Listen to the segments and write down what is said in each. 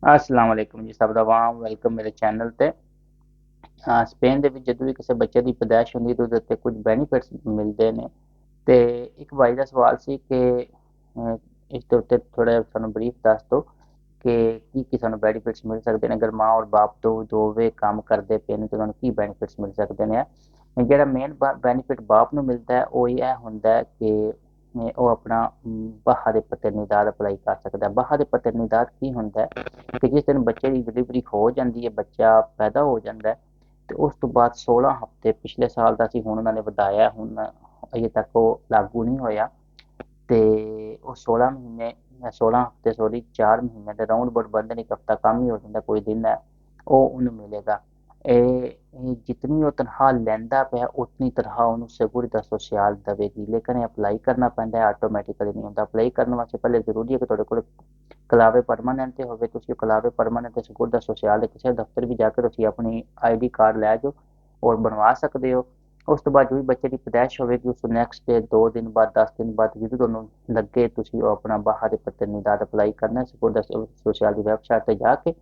अस्सलाम वालेकुम जी, सब दा वाम वेलकम मेरे चैनल ते। स्पेन ਦੇ ਵਿੱਚ ਜਦੋਂ ਵੀ ਕਿਸੇ ਬੱਚੇ ਦੀ ਪੈਦਾਇਸ਼ ਹੁੰਦੀ ਤਾਂ ਉਹਦੇ ਉੱਤੇ ਕੁਝ ਬੈਨੀਫਿਟਸ ਮਿਲਦੇ ਨੇ। ਤੇ ਇੱਕ ਭਾਈ ਦਾ ਸਵਾਲ ਸੀ ਕਿ ਇਸ ਦੇ ਉੱਤੇ ਥੋੜਾ ਜਿਹਾ ਸਾਨੂੰ ਬਰੀਫ ਦੱਸ ਦਿਓ ਕਿ ਕੀ ਸਾਨੂੰ ਬੈਨੀਫਿਟਸ ਮਿਲ ਸਕਦੇ ਨੇ ਅਗਰ ਮਾਂ ਔਰ ਬਾਪ ਦੋਵੇਂ ਕੰਮ ਕਰਦੇ ਪਏ ਨੇ ਤਾਂ ਉਹਨਾਂ ਨੂੰ ਕੀ ਬੈਨੀਫਿਟਸ ਮਿਲ ਸਕਦੇ ਨੇ। ਜਿਹੜਾ ਮੇਨ ਬੈਨੀਫਿਟ ਬਾਪ ਨੂੰ ਮਿਲਦਾ ਹੈ ਉਹ ਇਹ ਹੁੰਦਾ ਹੈ ਕਿ ਉਹ ਆਪਣਾ ਬਾਹਾ ਦੇ ਪਤਰਨੀਦਾਦ ਅਪਲਾਈ ਕਰ ਸਕਦਾ। ਬਾਹਾ ਦੇ ਪਤਰਨੀਦਾਦ ਕੀ ਹੁੰਦਾ ਹੈ ਕਿ ਜਿਸ ਦਿਨ ਬੱਚੇ ਦੀ ਡਿਲੀਵਰੀ ਹੋ ਜਾਂਦੀ ਹੈ, ਬੱਚਾ ਪੈਦਾ ਹੋ ਜਾਂਦਾ ਹੈ, ਤੇ ਉਸ ਤੋਂ ਬਾਅਦ 16 ਹਫ਼ਤੇ ਪਿਛਲੇ ਸਾਲ ਦਾ ਸੀ, ਹੁਣ ਉਹਨਾਂ ਨੇ ਵਧਾਇਆ, ਹੁਣ ਅਜੇ ਤੱਕ ਉਹ ਲਾਗੂ ਨਹੀਂ ਹੋਇਆ। ਤੇ ਉਹ 16 ਮਹੀਨੇ 16 ਹਫ਼ਤੇ ਸੋਰੀ 4 ਮਹੀਨੇ ਦੇ ਰਾਉਂਡ ਅਬਾਊਟ ਬੰਦੇ ਨੇ, ਇੱਕ ਹਫ਼ਤਾ ਕੰਮ ਹੀ ਹੋ ਜਾਂਦਾ, ਕੋਈ ਦਿਨ ਹੈ, ਉਹ ਉਹਨੂੰ ਮਿਲੇਗਾ। ਇਹ ਜਿਤਨੀ ਉਹ ਤਨਖਾਹ ਲੈਂਦਾ ਪਿਆ ਉਤਨੀ ਤਨਖਾਹ ਉਹਨੂੰ ਸਿਕਿਉਰਿਟੀ ਸੋਸ਼ਲ ਦੇਵੇਗੀ, ਲੇਕਿਨ ਇਹ ਅਪਲਾਈ ਕਰਨਾ ਪੈਂਦਾ ਹੈ, ਆਟੋਮੈਟਿਕਲੀ ਨਹੀਂ ਹੁੰਦਾ। ਅਪਲਾਈ ਕਰਨ ਵਾਸਤੇ ਪਹਿਲੇ ਜ਼ਰੂਰੀ ਹੈ ਕਿ ਤੁਹਾਡੇ ਕੋਲ ਕਲਾਵੇ ਪਰਮਾਨੈਂਟ ਤੇ ਹੋਵੇ। ਤੁਸੀਂ ਕਲਾਵੇ ਪਰਮਾਨੈਂਟ ਤੇ ਸਿਕਿਉਰਿਟੀ ਸੋਸ਼ਲ ਦੇ ਕਿਸੇ ਦਫ਼ਤਰ ਵੀ ਜਾ ਕੇ ਤੁਸੀਂ ਆਪਣੀ ਆਈਡੀ ਕਾਰਡ ਲੈ ਜਾਓ ਔਰ ਬਣਵਾ ਸਕਦੇ ਹੋ। ਉਸ ਤੋਂ ਬਾਅਦ ਜੋ ਵੀ ਬੱਚੇ ਦੀ ਪੈਦਾਇਸ਼ ਹੋਵੇਗੀ ਉਸ ਤੋਂ ਨੈਕਸਟ ਡੇ 2 ਦਿਨ ਬਾਅਦ 10 ਦਿਨ ਬਾਅਦ ਜਦੋਂ ਤੁਹਾਨੂੰ ਲੱਗੇ ਤੁਸੀਂ ਉਹ ਆਪਣਾ ਬਾਹਾ ਦੇ ਪਤਰਨੀਦਾਦ ਅਪਲਾਈ ਕਰਨਾ। ਸਿਕਿਉਰਿਟੀ ਸੋਸ਼ਲ ਦੀ ਵੈਬਸਾਈਟ ਤੇ ਜਾ ਕੇ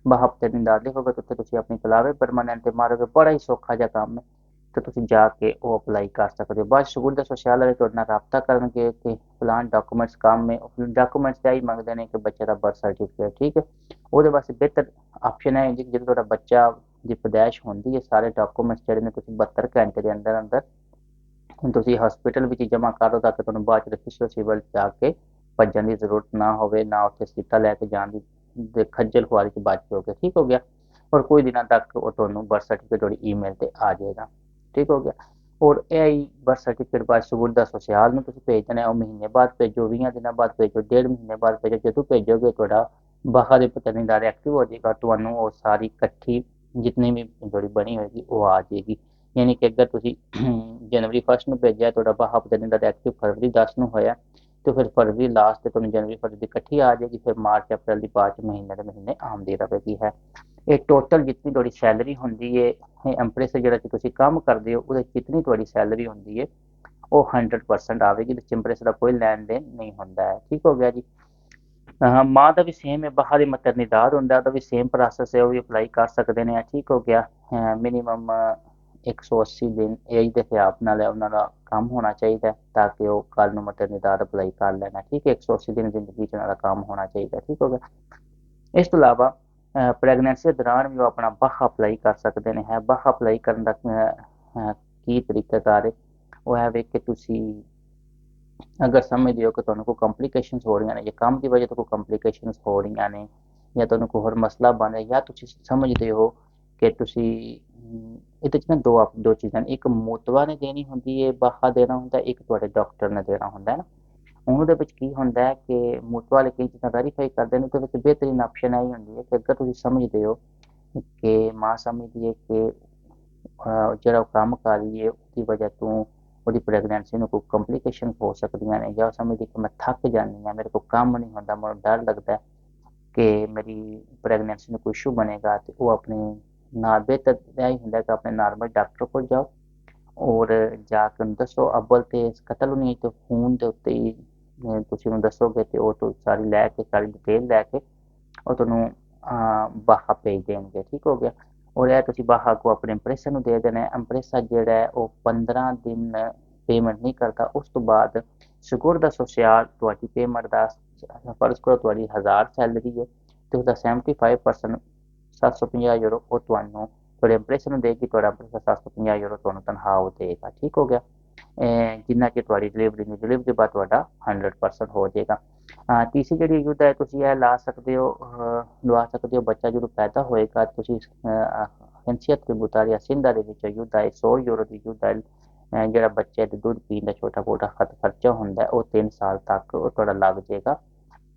ਬਾਹਾ ਪਤਰਨੀਦਾਦ ਲਿਖੋਗੇ ਤਾਂ ਉੱਥੇ ਤੁਸੀਂ ਆਪਣੀ ਕਲਾਵੇ ਪਰਮਾਨੈਂਟ ਤੇ ਮਾਰੋਗੇ, ਬੜਾ ਹੀ ਸੌਖਾ ਜਿਹਾ ਕੰਮ ਹੈ ਤੇ ਤੁਸੀਂ ਜਾ ਕੇ ਉਹ ਅਪਲਾਈ ਕਰ ਸਕਦੇ ਹੋ। ਬਾਅਦ ਸਿਕਿਉਰਿਟੀ ਸੋਸ਼ਲ ਵਾਲੇ ਤੁਹਾਡੇ ਨਾਲ ਰਾਬਤਾ ਕਰਨਗੇ ਕਿ ਫਲਾਨ ਡਾਕੂਮੈਂਟਸ ਕੰਮ ਹੈ, ਡਾਕੂਮੈਂਟਸ ਦਾ ਹੀ ਮੰਗਦੇ ਨੇ ਕਿ ਬੱਚੇ ਦਾ ਬਰਥ ਸਰਟੀਫਿਕੇਟ, ਠੀਕ ਹੈ। ਉਹਦੇ ਵਾਸਤੇ ਬਿਹਤਰ ਆਪਸ਼ਨ ਹੈ ਜੀ ਜਦੋਂ ਤੁਹਾਡਾ ਬੱਚਾ ਦੀ ਪੈਦਾਇਸ਼ ਹੁੰਦੀ ਹੈ, ਸਾਰੇ ਡਾਕੂਮੈਂਟਸ ਜਿਹੜੇ ਨੇ ਤੁਸੀਂ 72 ਘੰਟੇ ਦੇ ਅੰਦਰ ਅੰਦਰ ਤੁਸੀਂ ਹਸਪੀਟਲ ਵਿੱਚ ਜਮ੍ਹਾਂ ਕਰ ਦਿਓ ਤਾਂ ਕਿ ਤੁਹਾਨੂੰ ਬਾਅਦ ਚ ਸਿਵਲ ਜਾ ਕੇ ਭੱਜਣ ਦੀ ਜ਼ਰੂਰਤ ਨਾ ਹੋਵੇ, ਨਾ ਉੱਥੇ ਸੀਟਾਂ ਲੈ ਕੇ ਜਾਣ ਦੀ ਖੱਜਲ ਖੁਆਰੀ ਚ ਬਚ ਜਾਓਗੇ, ਠੀਕ ਹੋ ਗਿਆ। ਔਰ ਕੁਝ ਦਿਨਾਂ ਤੱਕ ਉਹ ਤੁਹਾਨੂੰ ਬਰਥ ਸਰਟੀਫਿਕੇਟ ਤੁਹਾਡੀ ਈਮੇਲ ਤੇ ਆ ਜਾਏਗਾ, ਠੀਕ ਹੋ ਗਿਆ। ਔਰ ਇਹ ਹੀ ਬਰਥ ਸਰਟੀਫਿਕੇਟ ਬਾਅਦ ਸਹੂਲਤ ਸੋਸ਼ਲ ਨੂੰ ਤੁਸੀਂ ਭੇਜਣਾ, ਉਹ ਮਹੀਨੇ ਬਾਅਦ ਭੇਜੋ, 20 ਦਿਨਾਂ ਬਾਅਦ ਭੇਜੋ, 1.5 ਮਹੀਨੇ ਬਾਅਦ ਭੇਜੋ, ਜਦੋਂ ਭੇਜੋਗੇ ਤੁਹਾਡਾ ਬਾਹਰ ਦੇ ਪਤਰਨੀਦਾਰ ਐਕਟਿਵ ਹੋ ਜਾਏਗਾ, ਤੁਹਾਨੂੰ ਉਹ ਸਾਰੀ ਇਕੱਠੀ ਜਿਤਨੀ ਵੀ ਤੁਹਾਡੀ ਬਣੀ ਹੋਏਗੀ ਉਹ ਆ ਜਾਏਗੀ। ਯਾਨੀ ਕਿ ਅਗਰ ਤੁਸੀਂ ਜਨਵਰੀ 1 ਨੂੰ ਭੇਜਿਆ, ਤੁਹਾਡਾ ਬਾਹਾ ਪਤਰਨੀਦਾਰ ਐਕਟਿਵ ਫਰਵਰੀ 10 ਨੂੰ ਹੋਇਆ, ਤੇ ਫਿਰ ਫਰਵਰੀ ਲਾਸਟ ਤੇ ਤੁਹਾਨੂੰ ਜਨਵਰੀ ਫਰਵਰੀ ਦੀ ਇਕੱਠੀ ਆ ਜਾਏਗੀ, ਫਿਰ ਮਾਰਚ ਅਪ੍ਰੈਲ ਦੀ ਬਾਅਦ ਚ ਮਹੀਨੇ ਦੇ ਮਹੀਨੇ ਆਉਂਦੀ ਰਹੇਗੀ ਹੈ। ਇਹ ਟੋਟਲ ਜਿਤਨੀ ਤੁਹਾਡੀ ਸੈਲਰੀ ਹੁੰਦੀ ਹੈ ਐਮਪ੍ਰੈਸ ਜਿਹੜਾ ਕਿ ਤੁਸੀਂ ਕੰਮ ਕਰਦੇ ਹੋ ਉਹਦੇ ਜਿਤਨੀ ਤੁਹਾਡੀ ਸੈਲਰੀ ਹੁੰਦੀ ਹੈ ਉਹ 100% ਆਵੇਗੀ, ਵਿੱਚ ਇੰਪ੍ਰੈਸ ਦਾ ਕੋਈ ਲੈਣ ਦੇਣ ਨਹੀਂ ਹੁੰਦਾ ਹੈ, ਠੀਕ ਹੋ ਗਿਆ ਜੀ। ਮਾਂ ਦਾ ਵੀ ਸੇਮ ਹੈ, ਬਾਹਰ ਦੀ ਮਤਰਨੀਦਾਦ ਹੁੰਦਾ ਉਹਦਾ ਵੀ ਸੇਮ ਪ੍ਰੋਸੈਸ ਹੈ, ਉਹ ਵੀ ਅਪਲਾਈ ਕਰ ਸਕਦੇ ਨੇ, ਠੀਕ ਹੋ ਗਿਆ। ਮਿਨੀਮਮ 180 ਦਿਨ ਏਜ ਦੇ ਹਿਸਾਬ ਨਾਲ ਉਹਨਾਂ ਦਾ ਕੰਮ ਹੋਣਾ ਚਾਹੀਦਾ ਤਾਂ ਕਿ ਉਹ ਕੱਲ ਨੂੰ ਮਤਰਨੀਦਾਦ ਅਪਲਾਈ ਕਰ ਲੈਣਾ, ਠੀਕ ਹੈ। 180 ਦਿਨ ਜ਼ਿੰਦਗੀ ਚ ਉਹਨਾਂ ਦਾ ਕੰਮ ਹੋਣਾ ਚਾਹੀਦਾ, ਠੀਕ ਹੋ ਗਿਆ। ਇਸ ਤੋਂ ਇਲਾਵਾ ਪ੍ਰੈਗਨੈਂਸੀ ਦੇ ਦੌਰਾਨ ਵੀ ਉਹ ਆਪਣਾ ਬਾਹਾ ਅਪਲਾਈ ਕਰ ਸਕਦੇ ਨੇ। ਹੈ ਬਾਹਾ ਅਪਲਾਈ ਕਰਨ ਦਾ ਕੀ ਤਰੀਕਾਕਾਰ ਹੈ, ਉਹ ਹੈ ਵੇਖ ਕੇ ਤੁਸੀਂ ਅਗਰ ਸਮਝਦੇ ਹੋ ਕਿ ਤੁਹਾਨੂੰ ਕੋਈ ਕੰਪਲੀਕੇਸ਼ਨਸ ਹੋ ਰਹੀਆਂ ਨੇ ਜਾਂ ਕੰਮ ਦੀ ਵਜ੍ਹਾ ਤੋਂ ਕੋਈ ਕੰਪਲੀਕੇਸ਼ਨਸ ਹੋ ਰਹੀਆਂ ਨੇ ਜਾਂ ਤੁਹਾਨੂੰ ਕੋਈ ਹੋਰ ਮਸਲਾ ਬਣ ਰਿਹਾ ਜਾਂ ਤੁਸੀਂ ਸਮਝਦੇ ਹੋ ਕਿ ਤੁਸੀਂ ਇਹਦੇ 'ਚ ਨਾ ਦੋ ਚੀਜ਼ਾਂ ਨੇ, ਇੱਕ ਮੋਤਬਾ ਨੇ ਦੇਣੀ ਹੁੰਦੀ ਹੈ ਬਾਹਾ ਦੇਣਾ ਹੁੰਦਾ, ਇੱਕ ਤੁਹਾਡੇ ਡਾਕਟਰ ਨੇ ਦੇਣਾ ਹੁੰਦਾ ਹੈ ਨਾ। ਉਹਦੇ ਵਿੱਚ ਕੀ ਹੁੰਦਾ ਹੈ ਕਿ ਮੋਤਬਾ ਵਾਲੇ ਕਈ ਚੀਜ਼ਾਂ ਵੈਰੀਫਾਈ ਕਰਦੇ ਨੇ, ਉਹਦੇ ਵਿੱਚ ਬਿਹਤਰੀਨ ਆਪਸ਼ਨ ਆਈ ਹੁੰਦੀ ਹੈ ਕਿ ਅਗਰ ਤੁਸੀਂ ਸਮਝਦੇ ਹੋ ਕਿ ਮਾਂ ਸਮਝਦੀ ਹੈ ਕਿ ਜਿਹੜਾ ਉਹ ਕੰਮ ਕਰ ਰਹੀ ਹੈ ਉਹਦੀ ਵਜ੍ਹਾ ਤੋਂ ਉਹਦੀ ਪ੍ਰੈਗਨੈਂਸੀ ਨੂੰ ਕੋਈ ਕੰਪਲੀਕੇਸ਼ਨ ਹੋ ਸਕਦੀਆਂ ਨੇ, ਜਾਂ ਸਮਝਦੀ ਕਿ ਮੈਂ ਥੱਕ ਜਾਂਦੀ ਹਾਂ, ਮੇਰੇ ਕੋਲ ਕੰਮ ਨਹੀਂ ਹੁੰਦਾ, ਮੈਨੂੰ ਡਰ ਲੱਗਦਾ ਕਿ ਮੇਰੀ ਪ੍ਰੈਗਨੈਂਸੀ ਨੂੰ ਕੋਈ ਇਸ਼ੂ ਬਣੇਗਾ, ਤੇ ਉਹ ਆਪਣੇ ਨਾਲ ਬਿਹਤਰ ਇਹ ਹੀ ਹੁੰਦਾ ਕਿ ਆਪਣੇ ਨਾਰਮਲ ਡਾਕਟਰ ਕੋਲ ਜਾਓ ਔਰ ਜਾ ਕੇ ਉਹਨੂੰ ਦੱਸੋ। ਅੱਵਲ ਤੇ ਕਤਲ ਨਹੀਂ ਤੇ ਫੋਨ ਦੇ ਉੱਤੇ ਹੀ ਤੁਸੀਂ ਉਹਨੂੰ ਦੱਸੋਗੇ ਤੇ ਉਹ ਤੋਂ ਸਾਰੀ ਲੈ ਕੇ ਸਾਰੀ ਡਿਟੇਲ ਲੈ ਕੇ ਉਹ ਤੁਹਾਨੂੰ ਬਾਹਾ ਭੇਜ ਦੇਣਗੇ, ਠੀਕ ਹੋ ਗਿਆ। ਔਰ ਇਹ ਤੁਸੀਂ ਬਾਹਾ ਕੋ ਆਪਣੇ ਇੰਪ੍ਰੈਸਰ ਨੂੰ ਦੇ ਦੇਣਾ। ਇੰਪ੍ਰੈਸਰ ਜਿਹੜਾ ਹੈ ਉਹ 15 ਦਿਨ ਪੇਮੈਂਟ ਨਹੀਂ ਕਰਦਾ, ਉਸ ਤੋਂ ਬਾਅਦ ਸਿਕਿਉਰਿਟੀ ਸੋਸ਼ਲ ਤੁਹਾਡੀ ਪੇਮੈਂਟ ਦਾ ਫਰਜ਼ ਕਰੋ ਤੁਹਾਡੀ 1000 ਸੈਲਰੀ ਹੈ ਤੇ ਉਹਦਾ 75% 750 ਯੂਰੋ ਉਹ ਤੁਹਾਨੂੰ ਤੁਹਾਡੇ ਇੰਪ੍ਰੈਸਰ ਨੂੰ ਦੇਗੀ, ਤੁਹਾਡਾ ਇੰਪ੍ਰੈਸਰ 750 ਯੂਰੋ ਤੁਹਾਨੂੰ ਤਨਖਾਹ ਉਹ ਦੇਗਾ, ਠੀਕ ਹੋ ਗਿਆ। ਜਿੰਨਾ ਕਿ ਤੁਹਾਡੀ ਡਿਲੀਵਰੀ ਨਹੀਂ, ਡਿਲੀਵਰੀ ਦੇ ਬਾਅਦ ਤੁਹਾਡਾ 100% ਹੋ ਜਾਏਗਾ। ਤੀਸਰੀ ਜਿਹੜੀ ਯੁੱਧ ਹੈ ਤੁਸੀਂ ਇਹ ਲਾ ਸਕਦੇ ਹੋ, ਲਵਾ ਸਕਦੇ ਹੋ, ਬੱਚਾ ਜਦੋਂ ਪੈਦਾ ਹੋਏਗਾ ਤੁਸੀਂ ਹੈਂਸੀਅਤ ਦੇ ਮੁਤਾबिक ਸਿੰਧਾ ਦੇ ਵਿੱਚ ਯੁੱਧ ਹੈ 100 ਯੂਰੋ ਦੀ ਯੁੱਧ ਹੈ। ਜਿਹੜਾ ਬੱਚੇ ਦੇ ਦੁੱਧ ਪੀਣ ਦਾ ਛੋਟਾ ਮੋਟਾ ਖਰਚਾ ਹੁੰਦਾ ਉਹ 3 ਸਾਲ ਤੱਕ ਉਹ ਤੁਹਾਡਾ ਲੱਗ ਜਾਏਗਾ।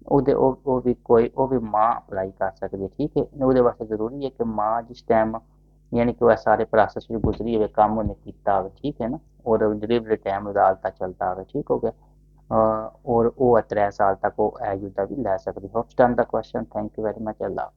ਉਹਦੇ ਉਹ ਵੀ ਕੋਈ ਉਹ ਵੀ ਮਾਂ ਅਪਲਾਈ ਕਰ ਸਕਦੀ ਹੈ, ਠੀਕ ਹੈ। ਉਹਦੇ ਵਾਸਤੇ ਜ਼ਰੂਰੀ ਹੈ ਕਿ ਮਾਂ ਜਿਸ ਟਾਈਮ ਯਾਨੀ ਕਿ ਉਹ ਸਾਰੇ ਪ੍ਰੋਸੈਸ ਵੀ ਗੁਜ਼ਰੀ ਹੋਵੇ, ਕੰਮ ਉਹਨੇ ਕੀਤਾ ਹੋਵੇ, ਠੀਕ ਹੈ ਨਾ, ਔਰ ਡਿਲੀਵਰੀ ਟਾਈਮ ਉਹਦਾ ਹਾਲ ਤੱਕ ਚੱਲਦਾ ਹੋਵੇ, ਠੀਕ ਹੋ ਗਿਆ। ਔਰ ਉਹ 3 ਸਾਲ ਤੱਕ ਉਹ ਇਹ ਯੁੱਧਾ ਵੀ ਲੈ ਸਕਦੀ। ਹੋਪ ਸਟਨ ਦਾ question, thank you very much, Allah.